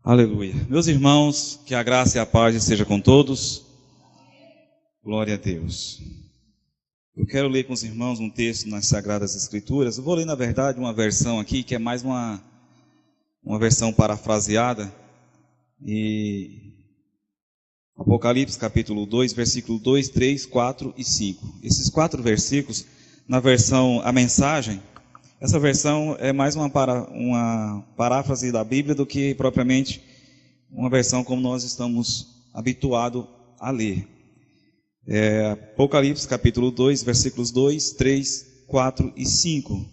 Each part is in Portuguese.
Aleluia. Meus irmãos, que a graça e a paz seja com todos. Glória a Deus. Eu quero ler com os irmãos um texto nas Sagradas Escrituras. Eu vou ler, na verdade, uma versão aqui, que é mais uma versão parafraseada. Apocalipse capítulo 2, versículo 2, 3, 4 e 5. Esses 4 versículos, na versão A Mensagem, essa versão é mais uma paráfrase da Bíblia do que propriamente uma versão como nós estamos habituados a ler. Apocalipse capítulo 2, versículos 2, 3, 4 e 5.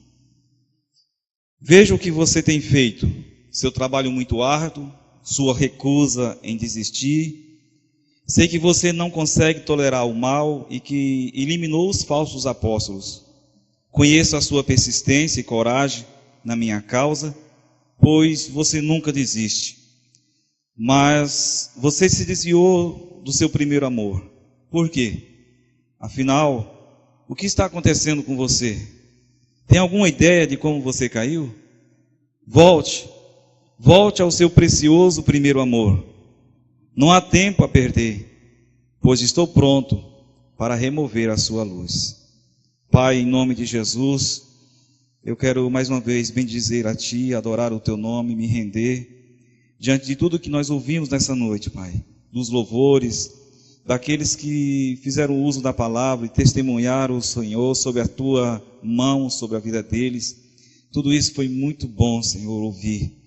Veja o que você tem feito, seu trabalho muito árduo, sua recusa em desistir. Sei que você não consegue tolerar o mal e que eliminou os falsos apóstolos. Conheço a sua persistência e coragem na minha causa, pois você nunca desiste. Mas você se desviou do seu primeiro amor. Por quê? Afinal, o que está acontecendo com você? Tem alguma ideia de como você caiu? Volte ao seu precioso primeiro amor. Não há tempo a perder, pois estou pronto para remover a sua luz. Pai, em nome de Jesus, eu quero mais uma vez bendizer a Ti, adorar o Teu nome, me render diante de tudo que nós ouvimos nessa noite, Pai, dos louvores, daqueles que fizeram uso da palavra e testemunharam o Senhor sobre a Tua mão, sobre a vida deles. Tudo isso foi muito bom, Senhor, ouvir.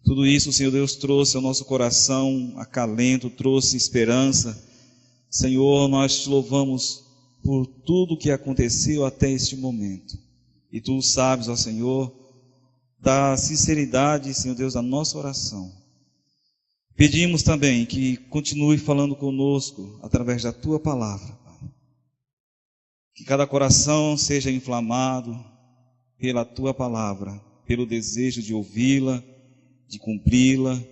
Tudo isso, Senhor Deus, trouxe ao nosso coração acalento, trouxe esperança. Senhor, nós Te louvamos por tudo que aconteceu até este momento. E Tu sabes, ó Senhor, da sinceridade, Senhor Deus, da nossa oração. Pedimos também que continue falando conosco através da Tua palavra, Pai. Que cada coração seja inflamado pela Tua palavra, pelo desejo de ouvi-la, de cumpri-la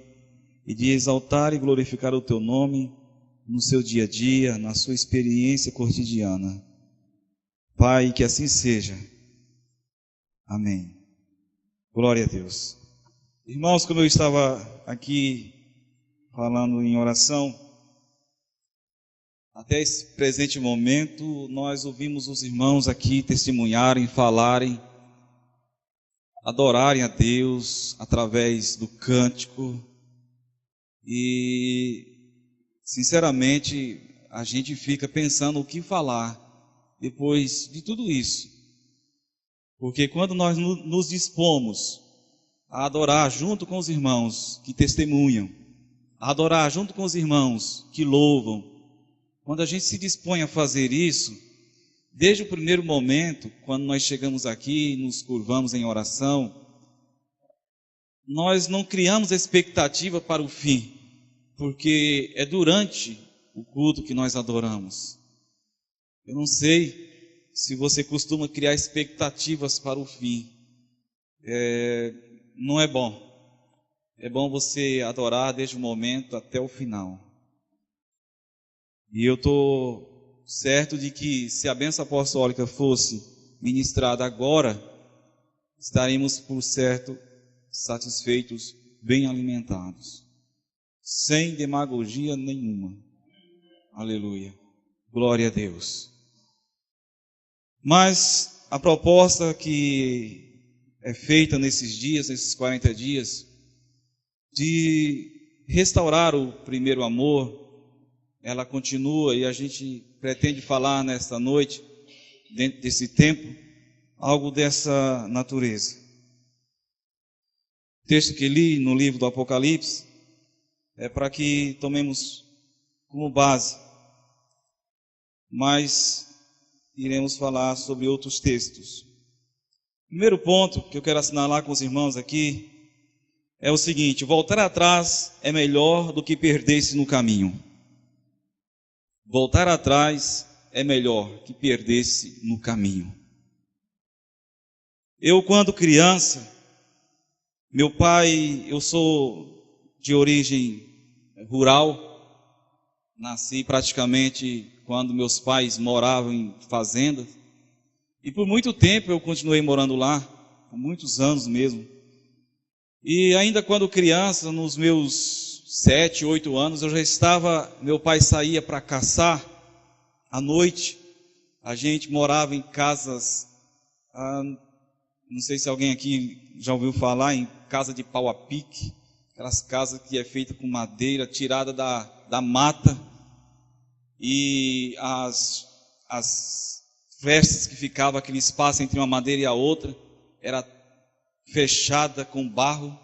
e de exaltar e glorificar o Teu nome no seu dia a dia, na sua experiência cotidiana. Pai, que assim seja. Amém. Glória a Deus. Irmãos, como eu estava aqui falando em oração, até esse presente momento, nós ouvimos os irmãos aqui testemunharem, falarem, adorarem a Deus através do cântico. E sinceramente, a gente fica pensando o que falar depois de tudo isso. Porque quando nós nos dispomos a adorar junto com os irmãos que testemunham, a adorar junto com os irmãos que louvam, quando a gente se dispõe a fazer isso, desde o primeiro momento, quando nós chegamos aqui e nos curvamos em oração, nós não criamos expectativa para o fim, porque é durante o culto que nós adoramos. Eu não sei se você costuma criar expectativas para o fim. Não é bom. É bom você adorar desde o momento até o final. E eu estou certo de que se a bênção apostólica fosse ministrada agora, estaremos por certo satisfeitos, bem alimentados, sem demagogia nenhuma. Aleluia. Glória a Deus. Mas a proposta que é feita nesses dias, nesses 40 dias, de restaurar o primeiro amor, ela continua e a gente pretende falar nesta noite, dentro desse tempo, algo dessa natureza. O texto que li no livro do Apocalipse é para que tomemos como base, mas iremos falar sobre outros textos. Primeiro ponto que eu quero assinalar com os irmãos aqui é o seguinte: voltar atrás é melhor do que perder-se no caminho. Voltar atrás é melhor que perder-se no caminho. Eu, quando criança, meu pai, eu sou de origem rural, nasci praticamente quando meus pais moravam em fazendas, e por muito tempo eu continuei morando lá, há muitos anos mesmo. E ainda quando criança, nos meus 7, 8 anos, meu pai saía para caçar à noite. A gente morava em casas, não sei se alguém aqui já ouviu falar em casa de pau a pique, aquelas casas que é feita com madeira tirada da mata, e as frestas que ficavam, aquele espaço entre uma madeira e a outra, era fechada com barro.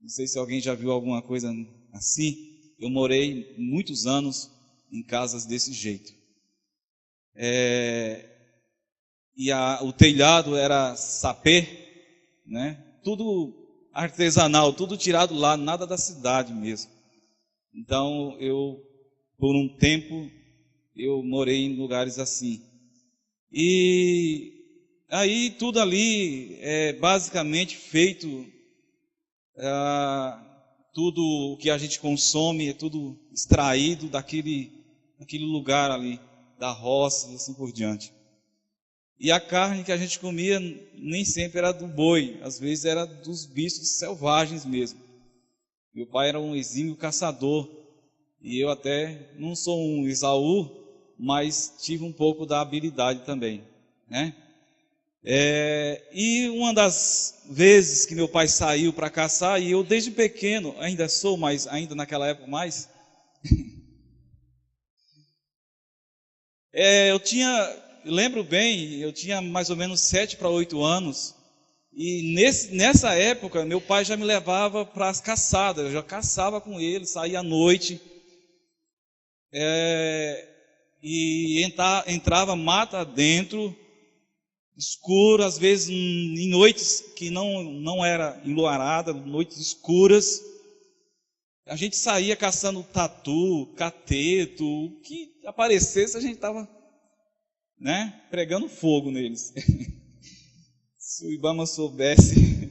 Não sei se alguém já viu alguma coisa assim. Eu morei muitos anos em casas desse jeito. O telhado era sapê, né? Tudo artesanal, tudo tirado lá, nada da cidade mesmo. Então, por um tempo, eu morei em lugares assim. E aí, tudo ali é basicamente feito, tudo o que a gente consome é tudo extraído daquele lugar ali, da roça e assim por diante. E a carne que a gente comia nem sempre era do boi, às vezes era dos bichos selvagens mesmo. Meu pai era um exímio caçador, e eu até não sou um Esaú, mas tive um pouco da habilidade também, né? E uma das vezes que meu pai saiu para caçar, e eu desde pequeno, ainda sou, mas ainda naquela época mais, lembro bem, eu tinha mais ou menos 7 para 8 anos, e nessa época meu pai já me levava para as caçadas, eu já caçava com ele, saía à noite, e entrava mata dentro, escuro, às vezes em noites que não era enluarada, noites escuras. A gente saía caçando tatu, cateto, o que aparecesse a gente estava, né, pregando fogo neles. Se o Ibama soubesse.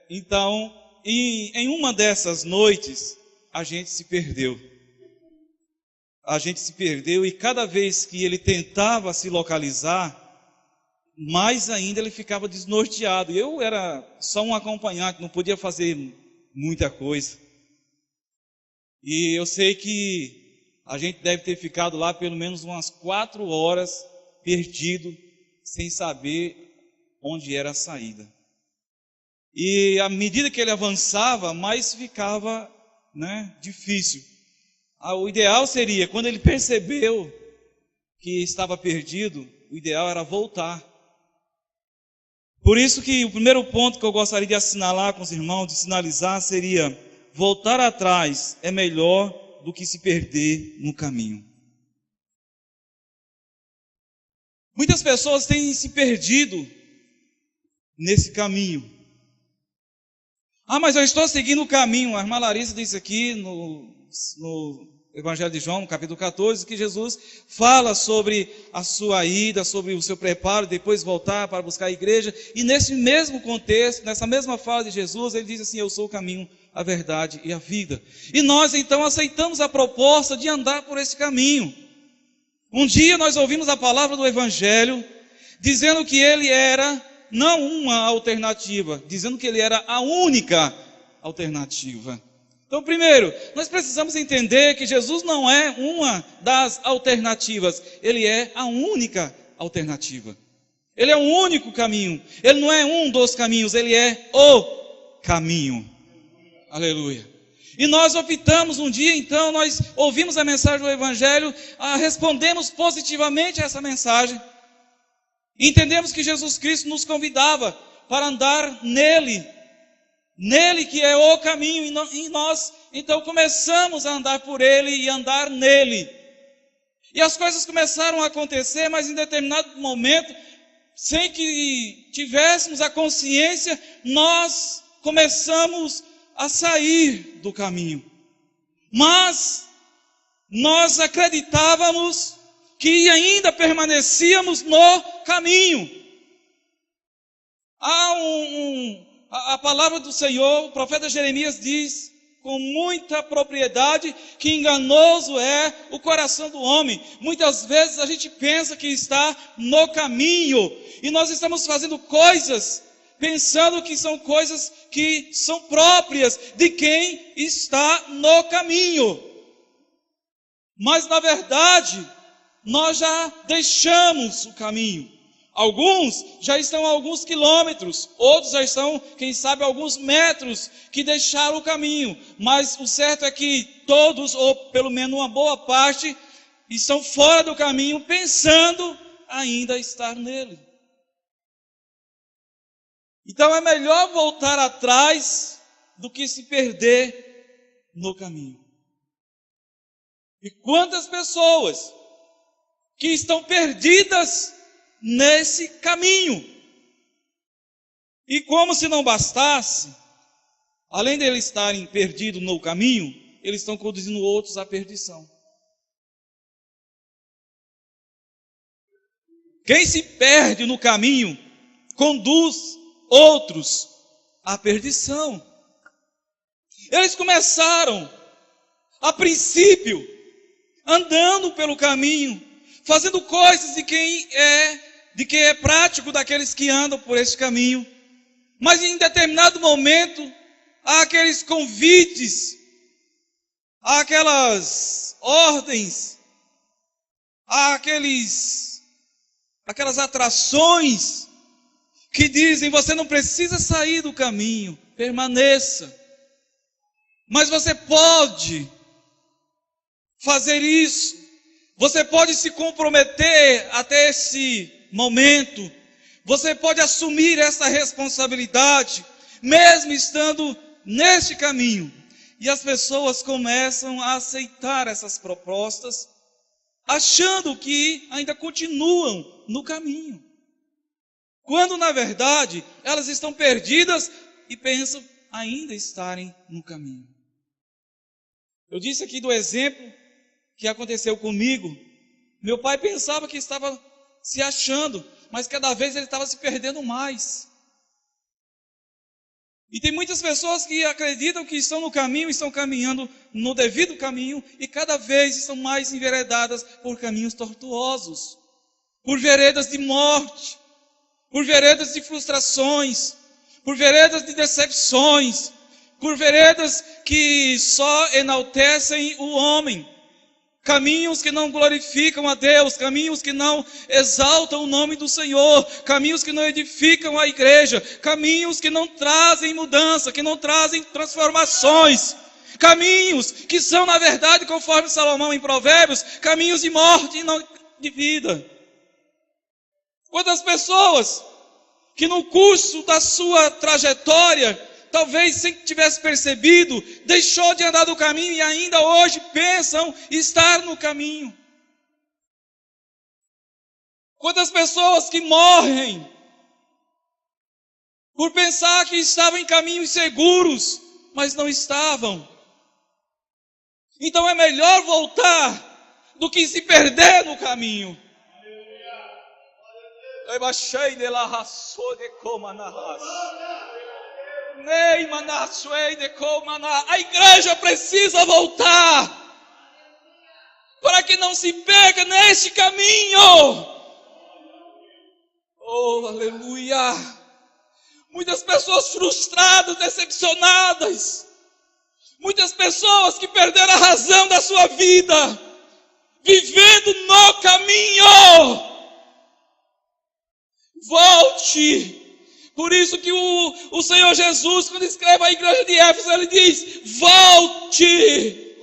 Então, em uma dessas noites, a gente se perdeu. E cada vez que ele tentava se localizar, mais ainda ele ficava desnorteado. Eu era só um acompanhante, não podia fazer muita coisa. E eu sei que a gente deve ter ficado lá pelo menos umas 4 horas perdido, sem saber onde era a saída. E à medida que ele avançava, mais ficava, né, difícil. O ideal seria, quando ele percebeu que estava perdido, o ideal era voltar. Por isso que o primeiro ponto que eu gostaria de assinalar com os irmãos, de sinalizar, seria: voltar atrás é melhor do que se perder no caminho. Muitas pessoas têm se perdido nesse caminho. Mas eu estou seguindo o caminho. A irmã Larissa disse aqui no Evangelho de João, no capítulo 14, que Jesus fala sobre a sua ida, sobre o seu preparo, depois voltar para buscar a igreja. E nesse mesmo contexto, nessa mesma fala de Jesus, ele diz assim: eu sou o caminho, a verdade e a vida. E nós então aceitamos a proposta de andar por esse caminho. Um dia nós ouvimos a palavra do Evangelho, dizendo que ele era não uma alternativa, dizendo que ele era a única alternativa. Então, primeiro, nós precisamos entender que Jesus não é uma das alternativas, ele é a única alternativa. Ele é o único caminho, ele não é um dos caminhos, ele é o caminho. Aleluia. E nós optamos um dia, então, nós ouvimos a mensagem do Evangelho, respondemos positivamente a essa mensagem. Entendemos que Jesus Cristo nos convidava para andar nele que é o caminho, e nós então começamos a andar por ele e andar nele. E as coisas começaram a acontecer, mas em determinado momento, sem que tivéssemos a consciência, nós começamos a sair do caminho. Mas nós acreditávamos que ainda permanecíamos no caminho. A palavra do Senhor, o profeta Jeremias diz com muita propriedade que enganoso é o coração do homem. Muitas vezes a gente pensa que está no caminho e nós estamos fazendo coisas pensando que são coisas que são próprias de quem está no caminho. Mas, na verdade, nós já deixamos o caminho. Alguns já estão a alguns quilômetros, outros já estão, quem sabe, a alguns metros que deixaram o caminho. Mas o certo é que todos, ou pelo menos uma boa parte, estão fora do caminho, pensando ainda estar nele. Então é melhor voltar atrás do que se perder no caminho. E quantas pessoas que estão perdidas nesse caminho. E como se não bastasse, além de eles estarem perdidos no caminho, eles estão conduzindo outros à perdição. Quem se perde no caminho, conduz outros à perdição. Eles começaram, a princípio, andando pelo caminho, fazendo coisas de quem é prático daqueles que andam por esse caminho. Mas em determinado momento, há aqueles convites, há aquelas ordens, há aquelas atrações que dizem: você não precisa sair do caminho, permaneça. Mas você pode fazer isso. Você pode se comprometer até esse momento. Você pode assumir essa responsabilidade, mesmo estando neste caminho. E as pessoas começam a aceitar essas propostas, achando que ainda continuam no caminho. Quando, na verdade, elas estão perdidas e pensam ainda estarem no caminho. Eu disse aqui do exemplo que aconteceu comigo. Meu pai pensava que estava se achando, mas cada vez ele estava se perdendo mais. E tem muitas pessoas que acreditam que estão no caminho, estão caminhando no devido caminho, e cada vez estão mais enveredadas por caminhos tortuosos, por veredas de morte, por veredas de frustrações, por veredas de decepções, por veredas que só enaltecem o homem. Caminhos que não glorificam a Deus, caminhos que não exaltam o nome do Senhor, caminhos que não edificam a igreja, caminhos que não trazem mudança, que não trazem transformações, caminhos que são, na verdade, conforme Salomão em Provérbios, caminhos de morte e não de vida. Quantas pessoas que no curso da sua trajetória, talvez sem que tivesse percebido, deixou de andar do caminho e ainda hoje pensam estar no caminho. Quantas pessoas que morrem por pensar que estavam em caminhos seguros, mas não estavam. Então é melhor voltar do que se perder no caminho. A igreja precisa voltar para que não se perca neste caminho. Oh, aleluia! Muitas pessoas frustradas, decepcionadas, muitas pessoas que perderam a razão da sua vida, vivendo no caminho. Volte. Por isso que o Senhor Jesus, quando escreve a igreja de Éfeso, ele diz: volte.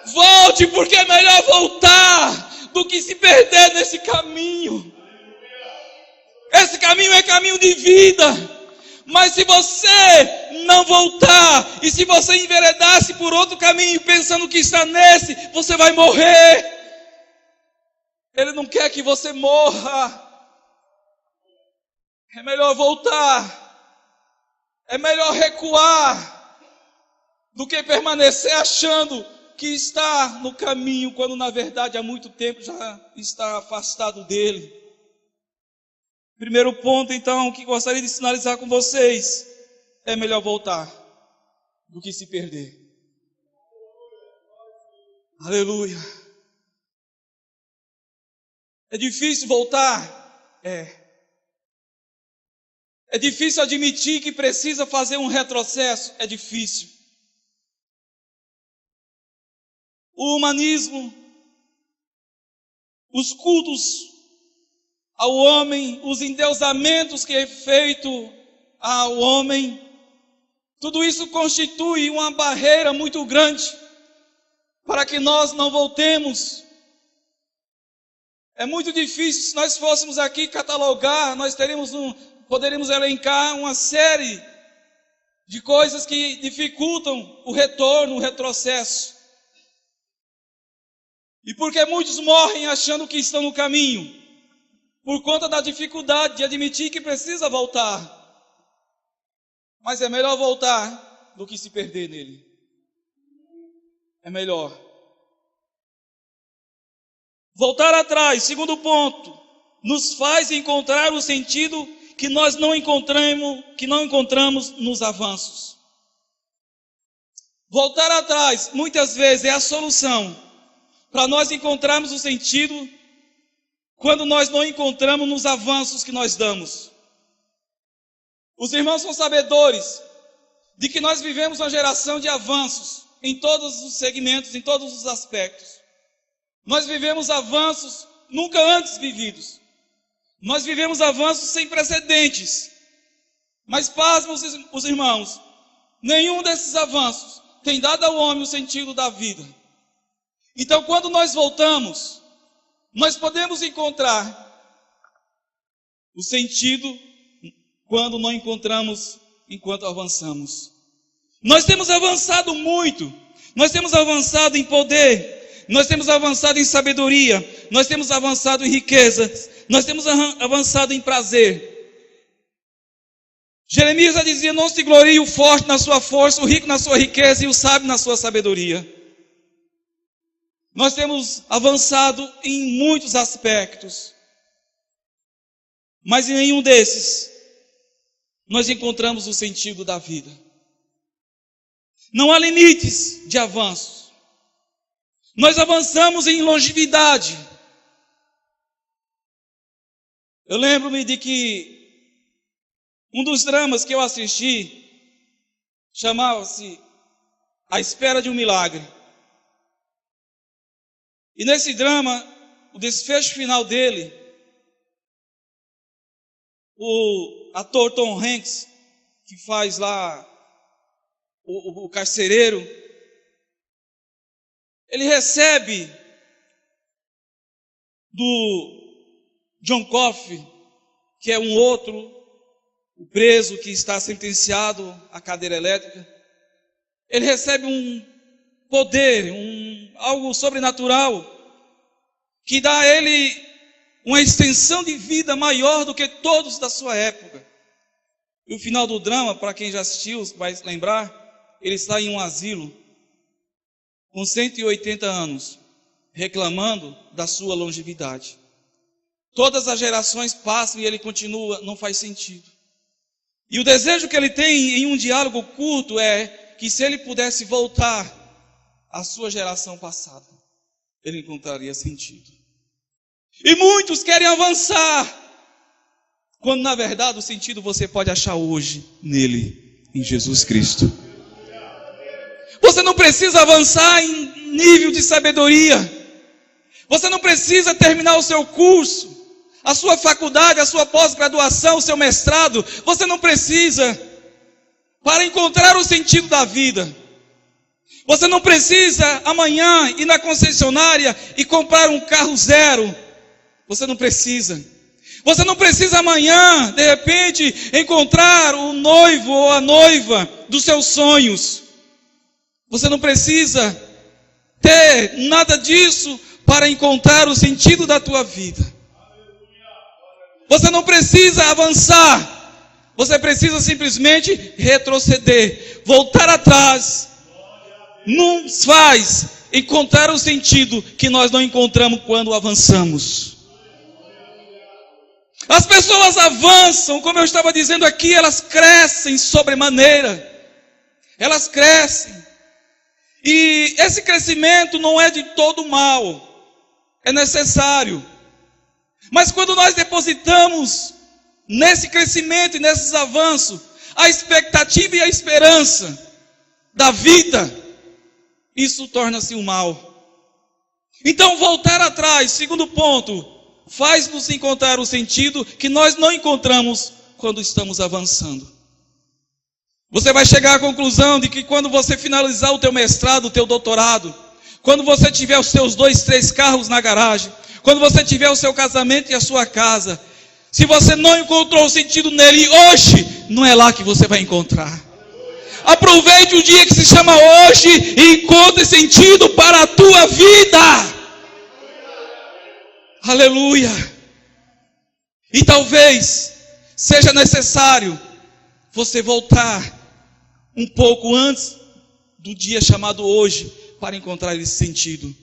Volte, porque é melhor voltar do que se perder nesse caminho. Esse caminho é caminho de vida. Mas se você não voltar, e se você enveredar-se por outro caminho, pensando que está nesse, você vai morrer. Ele não quer que você morra. É melhor voltar, é melhor recuar, do que permanecer achando que está no caminho, quando na verdade há muito tempo já está afastado dele. Primeiro ponto, então, que gostaria de sinalizar com vocês, é melhor voltar, do que se perder. Aleluia. É difícil voltar? É. É difícil admitir que precisa fazer um retrocesso. É difícil. O humanismo, os cultos ao homem, os endeusamentos que é feito ao homem, tudo isso constitui uma barreira muito grande para que nós não voltemos. É muito difícil. Se nós fôssemos aqui catalogar, nós poderíamos elencar uma série de coisas que dificultam o retorno, o retrocesso. E porque muitos morrem achando que estão no caminho, por conta da dificuldade de admitir que precisa voltar. Mas é melhor voltar do que se perder nele. É melhor. Voltar atrás, segundo ponto, nos faz encontrar o sentido que nós não encontramos nos avanços. Voltar atrás, muitas vezes, é a solução para nós encontrarmos o sentido quando nós não encontramos nos avanços que nós damos. Os irmãos são sabedores de que nós vivemos uma geração de avanços em todos os segmentos, em todos os aspectos. Nós vivemos avanços nunca antes vividos. Nós vivemos avanços sem precedentes. Mas pasmem os irmãos, nenhum desses avanços tem dado ao homem o sentido da vida. Então, quando nós voltamos, nós podemos encontrar o sentido quando não encontramos enquanto avançamos. Nós temos avançado muito, nós temos avançado em poder, nós temos avançado em sabedoria, nós temos avançado em riquezas, nós temos avançado em prazer. Jeremias já dizia: não se glorie o forte na sua força, o rico na sua riqueza e o sábio na sua sabedoria. Nós temos avançado em muitos aspectos, mas em nenhum desses nós encontramos o sentido da vida. Não há limites de avanço. Nós avançamos em longevidade. Eu lembro-me de que um dos dramas que eu assisti chamava-se A Espera de um Milagre. E nesse drama, o desfecho final dele, o ator Tom Hanks, que faz lá o carcereiro, ele recebe do John Coffey, que é um outro, o preso que está sentenciado à cadeira elétrica, ele recebe um poder, algo sobrenatural, que dá a ele uma extensão de vida maior do que todos da sua época. E o final do drama, para quem já assistiu, vai lembrar, ele está em um asilo, com 180 anos, reclamando da sua longevidade. Todas as gerações passam e ele continua, não faz sentido. E o desejo que ele tem em um diálogo curto é que se ele pudesse voltar à sua geração passada, ele encontraria sentido. E muitos querem avançar, quando na verdade o sentido você pode achar hoje nele, em Jesus Cristo. Você não precisa avançar em nível de sabedoria. Você não precisa terminar o seu curso, a sua faculdade, a sua pós-graduação, o seu mestrado. Você não precisa para encontrar o sentido da vida. Você não precisa amanhã ir na concessionária e comprar um carro zero. Você não precisa. Você não precisa amanhã, de repente, encontrar o noivo ou a noiva dos seus sonhos. Você não precisa ter nada disso para encontrar o sentido da tua vida. Você não precisa avançar. Você precisa simplesmente retroceder, voltar atrás. Nos faz encontrar o sentido que nós não encontramos quando avançamos. As pessoas avançam, como eu estava dizendo aqui, elas crescem sobremaneira. Elas crescem. E esse crescimento não é de todo mal. É necessário. Mas quando nós depositamos nesse crescimento e nesses avanços, a expectativa e a esperança da vida, isso torna-se um mal. Então, voltar atrás, segundo ponto, faz-nos encontrar o sentido que nós não encontramos quando estamos avançando. Você vai chegar à conclusão de que quando você finalizar o teu mestrado, o teu doutorado, quando você tiver os seus 2, 3 carros na garagem, quando você tiver o seu casamento e a sua casa, se você não encontrou o sentido nele hoje, não é lá que você vai encontrar. Aproveite o dia que se chama hoje e encontre sentido para a tua vida. Aleluia. E talvez seja necessário você voltar um pouco antes do dia chamado hoje para encontrar esse sentido.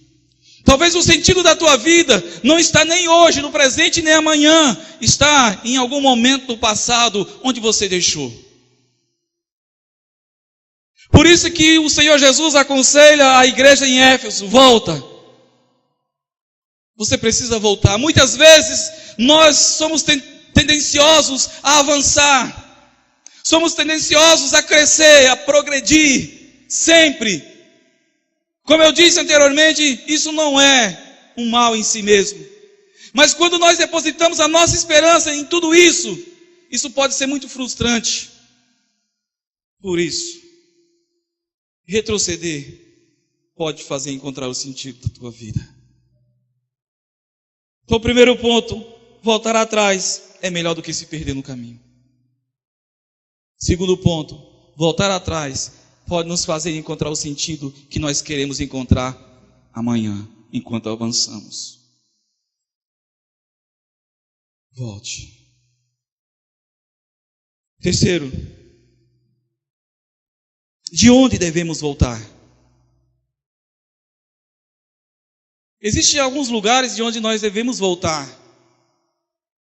Talvez o sentido da tua vida não está nem hoje, no presente, nem amanhã. Está em algum momento do passado onde você deixou. Por isso que o Senhor Jesus aconselha a igreja em Éfeso: volta. Você precisa voltar. Muitas vezes nós somos tendenciosos a avançar. Somos tendenciosos a crescer, a progredir, sempre. Como eu disse anteriormente, isso não é um mal em si mesmo. Mas quando nós depositamos a nossa esperança em tudo isso, isso pode ser muito frustrante. Por isso, retroceder pode fazer encontrar o sentido da tua vida. Então, o primeiro ponto, voltar atrás é melhor do que se perder no caminho. Segundo ponto, voltar atrás pode nos fazer encontrar o sentido que nós queremos encontrar amanhã, enquanto avançamos. Volte. Terceiro, de onde devemos voltar? Existem alguns lugares de onde nós devemos voltar.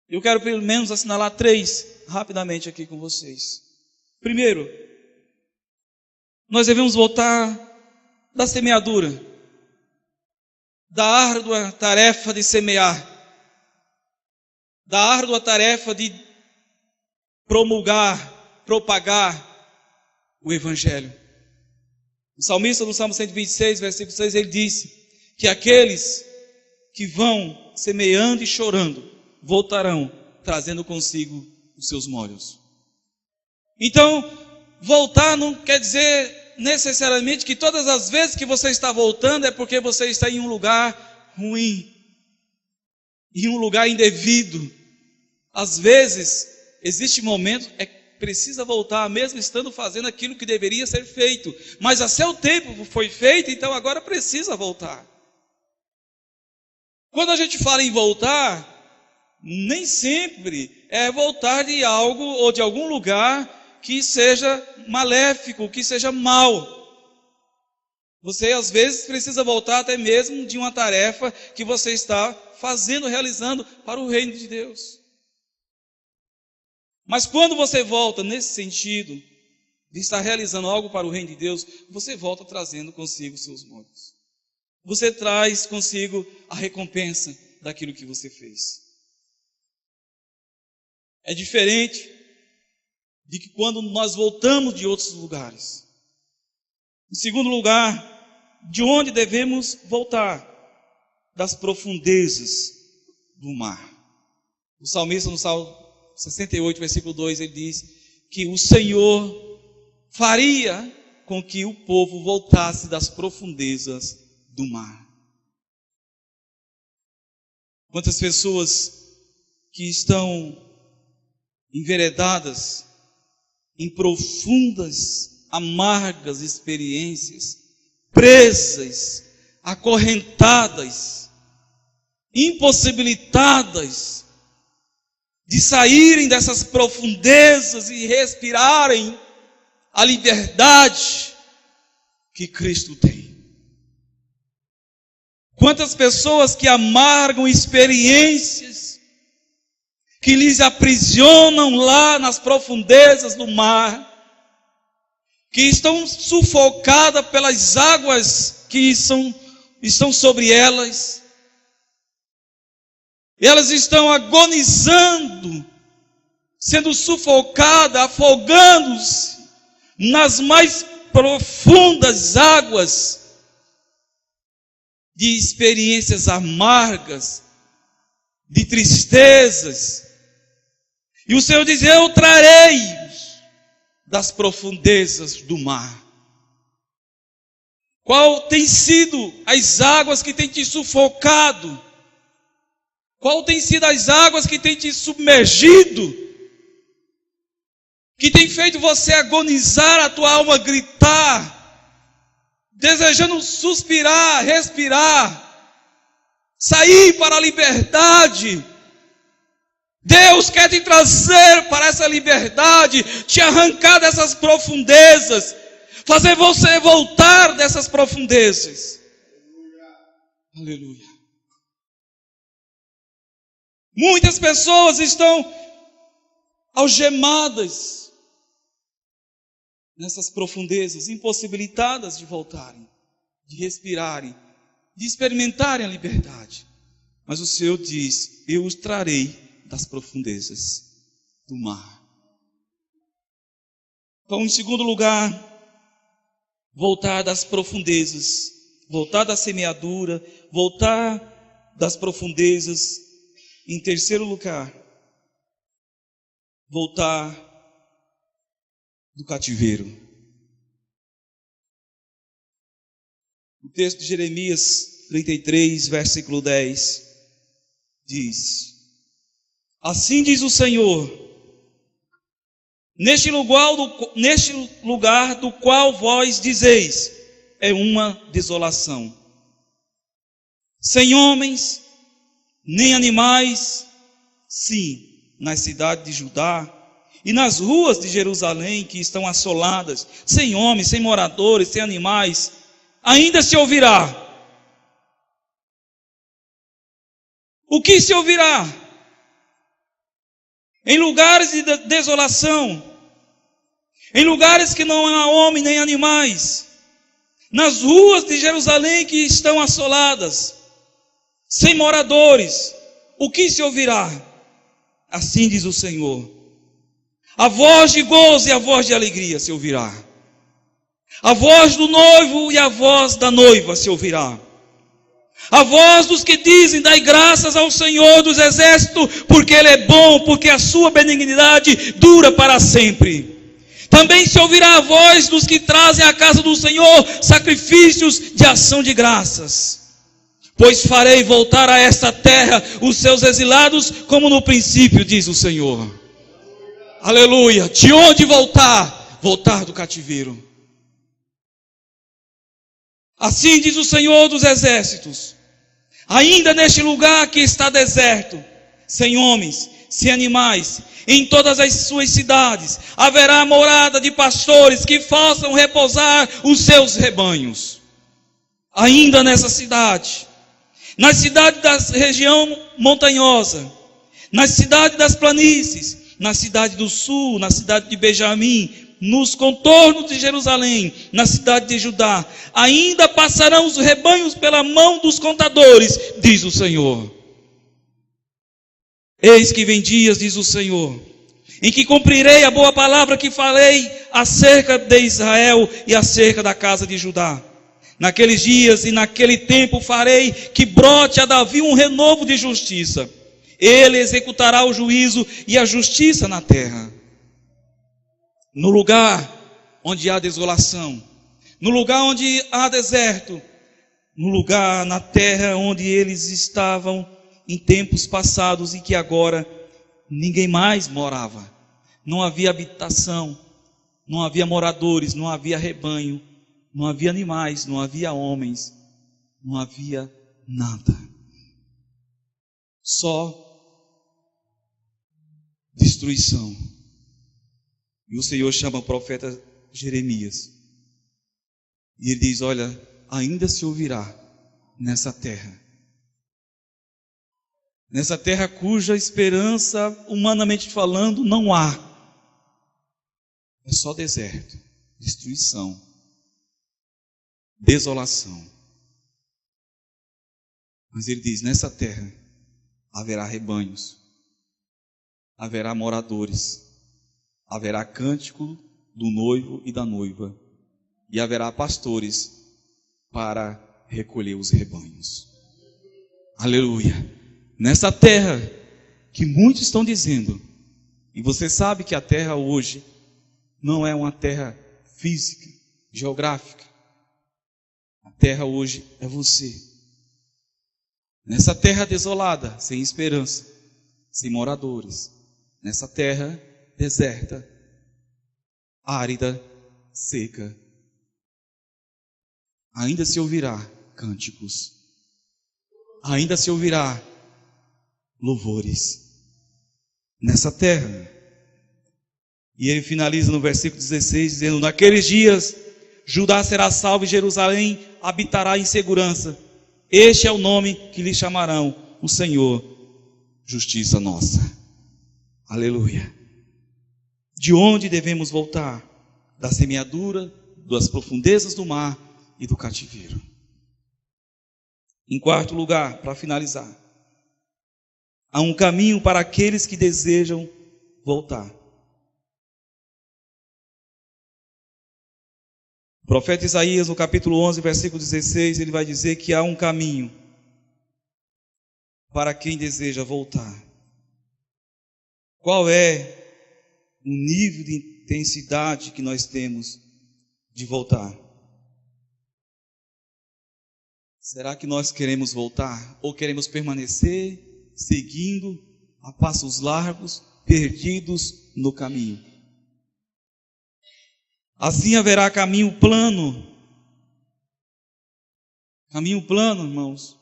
Eu quero pelo menos assinalar 3 rapidamente aqui com vocês. Primeiro, nós devemos voltar da semeadura, da árdua tarefa de semear, da árdua tarefa de promulgar, propagar o Evangelho. O salmista, no Salmo 126, versículo 6, ele disse que aqueles que vão semeando e chorando, voltarão trazendo consigo os seus molhos. Então, voltar não quer dizer necessariamente que todas as vezes que você está voltando é porque você está em um lugar ruim, em um lugar indevido. Às vezes, existe momentos precisa voltar, mesmo estando fazendo aquilo que deveria ser feito, mas a seu tempo foi feito, então agora precisa voltar. Quando a gente fala em voltar, nem sempre é voltar de algo ou de algum lugar que seja maléfico, que seja mal. Você às vezes precisa voltar até mesmo de uma tarefa que você está fazendo, realizando para o reino de Deus. Mas quando você volta nesse sentido de estar realizando algo para o reino de Deus, você volta trazendo consigo os seus molhos. Você traz consigo a recompensa daquilo que você fez. É diferente de que quando nós voltamos de outros lugares. Em segundo lugar, de onde devemos voltar? Das profundezas do mar. O salmista, no Salmo 68, versículo 2, ele diz que o Senhor faria com que o povo voltasse das profundezas do mar. Quantas pessoas que estão enveredadas em profundas, amargas experiências, presas, acorrentadas, impossibilitadas de saírem dessas profundezas e respirarem a liberdade que Cristo tem. Quantas pessoas que amargam experiências que lhes aprisionam lá nas profundezas do mar, que estão sufocadas pelas águas que estão sobre elas. Elas estão agonizando sendo sufocada, afogando-se nas mais profundas águas de experiências amargas, de tristezas. E o Senhor diz: eu trarei-os das profundezas do mar. Qual tem sido as águas que têm te sufocado? Qual tem sido as águas que têm te submergido? Que tem feito você agonizar, a tua alma gritar, desejando suspirar, respirar, sair para a liberdade. Deus quer te trazer para essa liberdade, te arrancar dessas profundezas, fazer você voltar dessas profundezas. Aleluia. Muitas pessoas estão algemadas nessas profundezas, impossibilitadas de voltarem, de respirarem, de experimentarem a liberdade. Mas o Senhor diz: eu os trarei das profundezas do mar. Então, em segundo lugar, voltar das profundezas, voltar da semeadura, voltar das profundezas. Em terceiro lugar, voltar do cativeiro. O texto de Jeremias 33, versículo 10, diz: assim diz o Senhor, neste lugar do qual vós dizeis, é uma desolação, sem homens, nem animais, sim, nas cidades de Judá e nas ruas de Jerusalém que estão assoladas, sem homens, sem moradores, sem animais, ainda se ouvirá. O que se ouvirá? Em lugares de desolação, em lugares que não há homem nem animais, nas ruas de Jerusalém que estão assoladas, sem moradores, o que se ouvirá? Assim diz o Senhor: a voz de gozo e a voz de alegria se ouvirá, a voz do noivo e a voz da noiva se ouvirá, a voz dos que dizem: dai graças ao Senhor dos exércitos, porque Ele é bom, porque a sua benignidade dura para sempre. Também se ouvirá a voz dos que trazem à casa do Senhor sacrifícios de ação de graças. Pois farei voltar a esta terra os seus exilados, como no princípio, diz o Senhor. Aleluia. De onde voltar? Voltar do cativeiro. Assim diz o Senhor dos exércitos: ainda neste lugar que está deserto, sem homens, sem animais, em todas as suas cidades, haverá morada de pastores que façam repousar os seus rebanhos. Ainda nessa cidade, nas cidades da região montanhosa, nas cidades das planícies, na cidade do sul, na cidade de Benjamim, nos contornos de Jerusalém, na cidade de Judá, ainda passarão os rebanhos pela mão dos contadores, diz o Senhor. Eis que vem dias, diz o Senhor, em que cumprirei a boa palavra que falei acerca de Israel e acerca da casa de Judá. Naqueles dias e naquele tempo farei que brote a Davi um renovo de justiça. Ele executará o juízo e a justiça na terra. No lugar onde há desolação, no lugar onde há deserto, no lugar na terra onde eles estavam em tempos passados e que agora ninguém mais morava. Não havia habitação, não havia moradores, não havia rebanho, não havia animais, não havia homens, não havia nada. Só destruição. E o Senhor chama o profeta Jeremias. E ele diz: olha, ainda se ouvirá nessa terra cuja esperança, humanamente falando, não há. É só deserto, destruição, desolação. Mas ele diz: nessa terra haverá rebanhos, haverá moradores, haverá cântico do noivo e da noiva, e haverá pastores para recolher os rebanhos. Aleluia! Nessa terra que muitos estão dizendo, e você sabe que a terra hoje não é uma terra física, geográfica. A terra hoje é você. Nessa terra desolada, sem esperança, sem moradores, nessa terra deserta, árida, seca, ainda se ouvirá cânticos, ainda se ouvirá louvores nessa terra. E ele finaliza no versículo 16 dizendo: naqueles dias Judá será salvo e Jerusalém habitará em segurança. Este é o nome que lhe chamarão: o Senhor, justiça nossa. Aleluia. De onde devemos voltar? Da semeadura, das profundezas do mar e do cativeiro. Em quarto lugar, para finalizar, há um caminho para aqueles que desejam voltar. O profeta Isaías, no capítulo 11, versículo 16, ele vai dizer que há um caminho para quem deseja voltar. Qual é o nível de intensidade que nós temos de voltar? Será que nós queremos voltar ou queremos permanecer seguindo a passos largos, perdidos no caminho? Assim haverá caminho plano. Caminho plano, irmãos,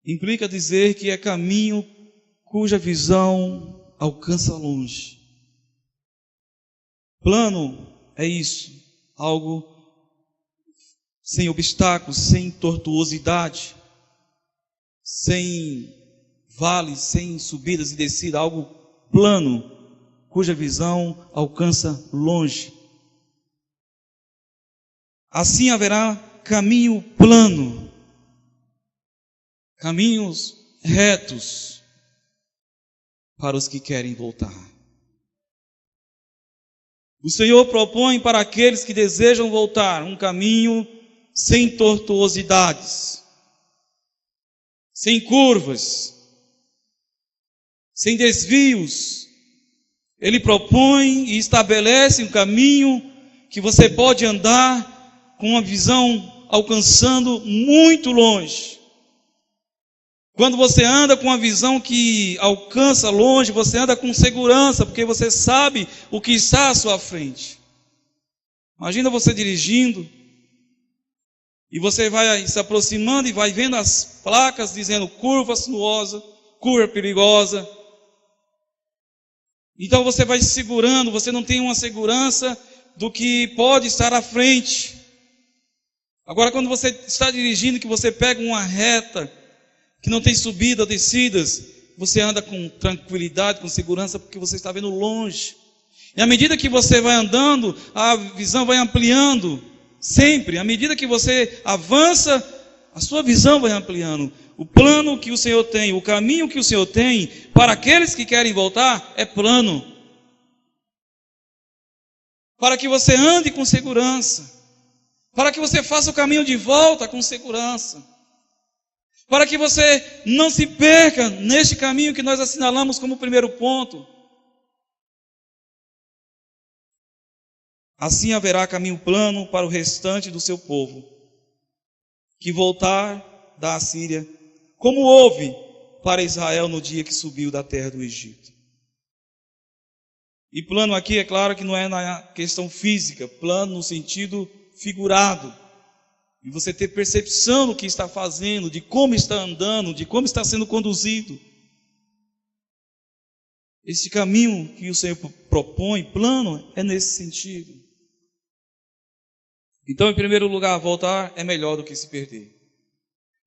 implica dizer que é caminho cuja visão alcança longe. Plano é isso, algo sem obstáculos, sem tortuosidade, sem vales, sem subidas e descidas, algo plano, cuja visão alcança longe. Assim haverá caminho plano, caminhos retos para os que querem voltar. O Senhor propõe para aqueles que desejam voltar um caminho sem tortuosidades, sem curvas, sem desvios. Ele propõe e estabelece um caminho que você pode andar com uma visão alcançando muito longe. Quando você anda com uma visão que alcança longe, você anda com segurança, porque você sabe o que está à sua frente. Imagina você dirigindo, e você vai se aproximando e vai vendo as placas dizendo curva sinuosa, curva perigosa. Então você vai se segurando, você não tem uma segurança do que pode estar à frente. Agora, quando você está dirigindo, que você pega uma reta, que não tem subida, descidas, você anda com tranquilidade, com segurança, porque você está vendo longe. E à medida que você vai andando, a visão vai ampliando, sempre. À medida que você avança, a sua visão vai ampliando. O plano que o Senhor tem, o caminho que o Senhor tem, para aqueles que querem voltar, é plano. Para que você ande com segurança. Para que você faça o caminho de volta com segurança. Para que você não se perca neste caminho que nós assinalamos como primeiro ponto. Assim haverá caminho plano para o restante do seu povo, que voltar da Assíria, como houve para Israel no dia que subiu da terra do Egito. E plano aqui, é claro que não é na questão física, plano no sentido figurado. E você ter percepção do que está fazendo, de como está andando, de como está sendo conduzido. Esse caminho que o Senhor propõe, plano, é nesse sentido. Então, em primeiro lugar, voltar é melhor do que se perder.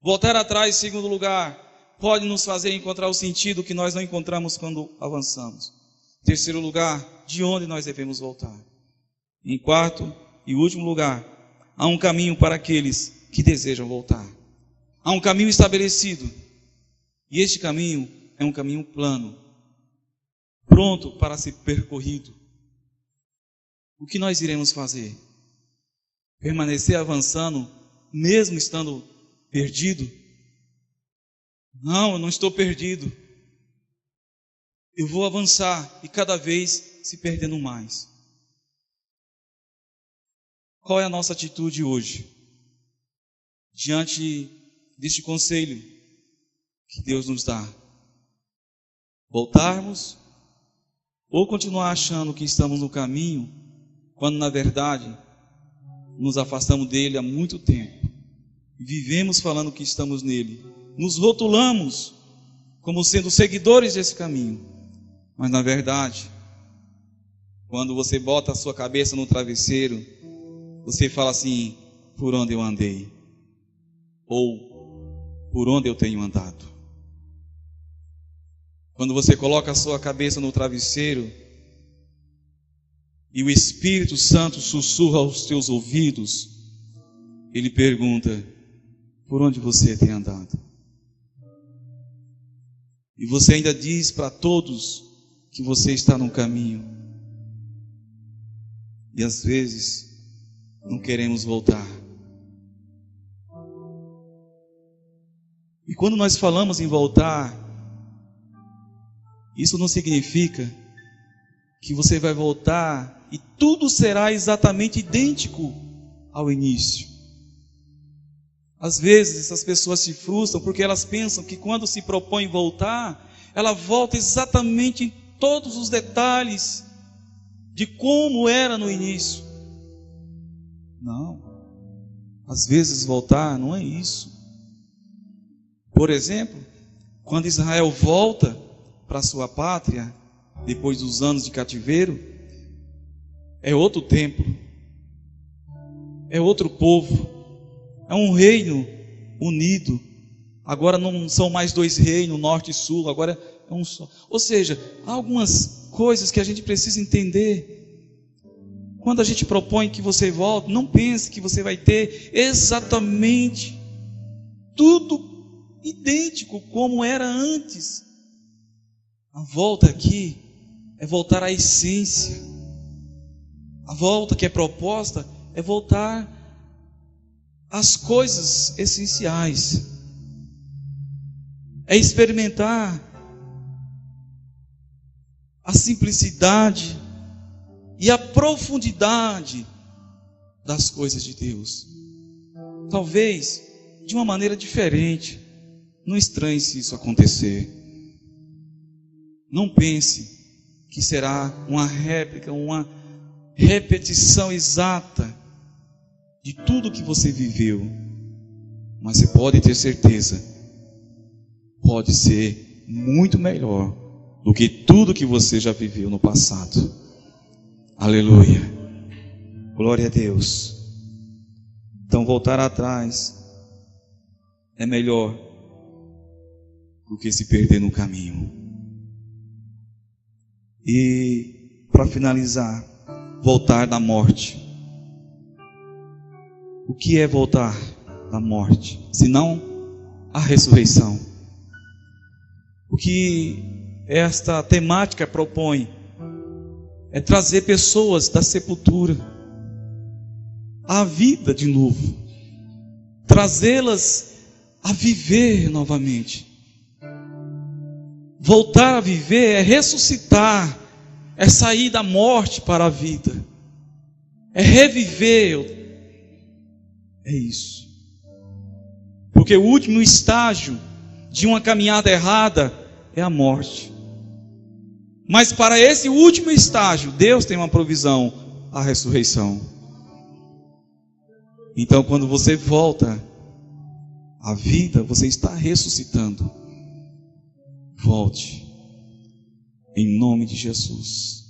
Voltar atrás, em segundo lugar, pode nos fazer encontrar o sentido que nós não encontramos quando avançamos. Em terceiro lugar, de onde nós devemos voltar. Em quarto e último lugar, há um caminho para aqueles que desejam voltar. Há um caminho estabelecido. E este caminho é um caminho plano, pronto para ser percorrido. O que nós iremos fazer? Permanecer avançando, mesmo estando perdido? Não, eu não estou perdido. Eu vou avançar e cada vez se perdendo mais. Qual é a nossa atitude hoje? Diante deste conselho que Deus nos dá. Voltarmos ou continuar achando que estamos no caminho, quando na verdade nos afastamos dele há muito tempo. Vivemos falando que estamos nele. Nos rotulamos como sendo seguidores desse caminho. Mas na verdade, quando você bota a sua cabeça no travesseiro, você fala assim: por onde eu andei? Ou por onde eu tenho andado? Quando você coloca a sua cabeça no travesseiro e o Espírito Santo sussurra aos teus ouvidos, ele pergunta: por onde você tem andado? E você ainda diz para todos que você está no caminho. E às vezes não queremos voltar. E quando nós falamos em voltar, isso não significa que você vai voltar e tudo será exatamente idêntico ao início. Às vezes essas pessoas se frustram porque elas pensam que quando se propõe voltar, ela volta exatamente em todos os detalhes de como era no início. Não. Às vezes voltar não é isso. Por exemplo, quando Israel volta para sua pátria, depois dos anos de cativeiro, é outro templo, é outro povo, é um reino unido. Agora não são mais dois reinos, norte e sul, agora é um só. Ou seja, há algumas coisas que a gente precisa entender. Quando a gente propõe que você volte, não pense que você vai ter exatamente tudo idêntico como era antes. A volta aqui é voltar à essência. A volta que é proposta é voltar às coisas essenciais. É experimentar a simplicidade e a profundidade das coisas de Deus. Talvez de uma maneira diferente. Não estranhe se isso acontecer. Não pense que será uma réplica, uma repetição exata de tudo que você viveu. Mas você pode ter certeza, pode ser muito melhor do que tudo que você já viveu no passado. Aleluia. Glória a Deus. Então voltar atrás é melhor do que se perder no caminho. E para finalizar, voltar da morte. O que é voltar da morte? Senão a ressurreição. O que esta temática propõe é trazer pessoas da sepultura à vida de novo, trazê-las a viver novamente. Voltar a viver é ressuscitar, é sair da morte para a vida, é reviver, é isso. Porque o último estágio de uma caminhada errada é a morte. Mas para esse último estágio, Deus tem uma provisão, a ressurreição. Então quando você volta à vida, você está ressuscitando. Volte, em nome de Jesus.